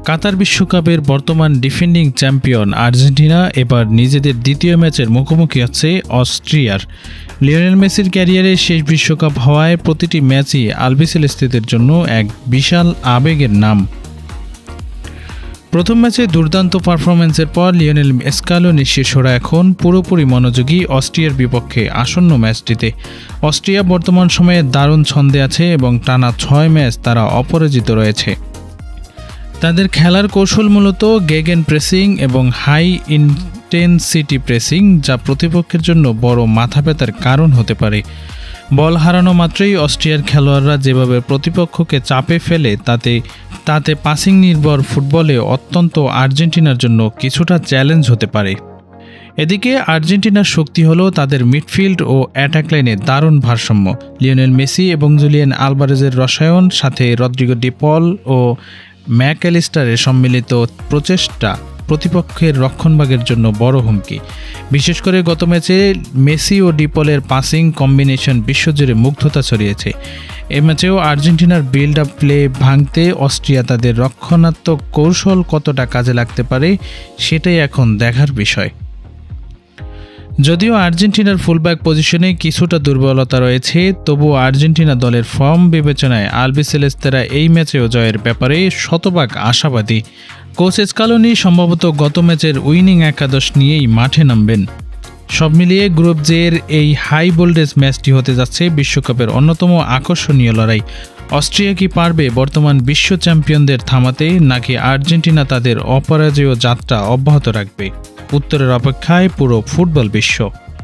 কাতার বিশ্বকাপের বর্তমান defending champion Argentina এবার নিজেদের দ্বিতীয় ম্যাচের মুখোমুখি হচ্ছে অস্ট্রিয়ার। লিওনেল মেসির ক্যারিয়ারের শেষ বিশ্বকাপ হওয়ায় প্রতিটি ম্যাচই আলবিসেলেস্তেদের জন্য এক বিশাল আবেগের নাম। প্রথম ম্যাচে দুর্দান্ত পারফরম্যান্সের পর লিওনেল স্কালোনির শিষ্যরা এখন পুরোপুরি মনোযোগী অস্ট্রিয়ার বিপক্ষে আসন্ন ম্যাচটিতে। অস্ট্রিয়া বর্তমান সময়ে দারুণ ছন্দে আছে এবং টানা 6 ম্যাচ তারা অপরাজিত রয়েছে। তাদের খেলার কৌশল মূলত গেগেন প্রেসিং এবং হাই ইন্টেন্সিটি প্রেসিং, যা প্রতিপক্ষের জন্য বড় মাথা ব্যথার কারণ হতে পারে। বল হারানো মাত্রই অস্ট্রিয়ার খেলোয়াড়রা যেভাবে প্রতিপক্ষকে চাপে ফেলে তাতে পাসিং নির্ভর ফুটবলে অত্যন্ত আর্জেন্টিনার জন্য কিছুটা চ্যালেঞ্জ হতে পারে। এদিকে আর্জেন্টিনার শক্তি হলো তাদের মিডফিল্ড ও অ্যাটাক লাইনে দারুণ ভারসাম্য। লিওনেল মেসি এবং জুলিয়ান আলভারেজের রসায়ন, সাথে রদ্রিগো ডি পল ও ম্যাকঅ্যালিস্টারের সম্মিলিত প্রচেষ্টা প্রতিপক্ষের রক্ষণভাগের জন্য বড় হুমকি। বিশেষ করে গত ম্যাচে মেসি ও ডিপলের পাসিং কম্বিনেশন বিশ্বজুড়ে মুগ্ধতা ছড়িয়েছে। এ ম্যাচেও আর্জেন্টিনার বিল্ড আপ প্লে ভাঙতে অস্ট্রিয়া তাদের রক্ষণাত্মক কৌশল কতটা কাজে লাগতে পারে সেটাই এখন দেখার বিষয়। যদিও আর্জেন্টিনার ফুলব্যাক পজিশনে কিছুটা দুর্বলতা রয়েছে, তবুও আর্জেন্টিনা দলের ফর্ম বিবেচনায় আলবিসেলেস্তেরা এই ম্যাচেও জয়ের ব্যাপারে শতভাগ আশাবাদী। কোচ স্কালোনি সম্ভবত গত ম্যাচের উইনিং একাদশ নিয়েই মাঠে নামবেন। সব মিলিয়ে গ্রুপ জের এই হাই ভোল্টেজ ম্যাচটি হতে যাচ্ছে বিশ্বকাপের অন্যতম আকর্ষণীয় লড়াই। অস্ট্রিয়া কি পারবে বর্তমান বিশ্ব চ্যাম্পিয়নদের থামাতে, নাকি আর্জেন্টিনা তাদের অপরাজেয় যাত্রা অব্যাহত রাখবে? উত্তরের অপেক্ষায় পুরো ফুটবল বিশ্ব।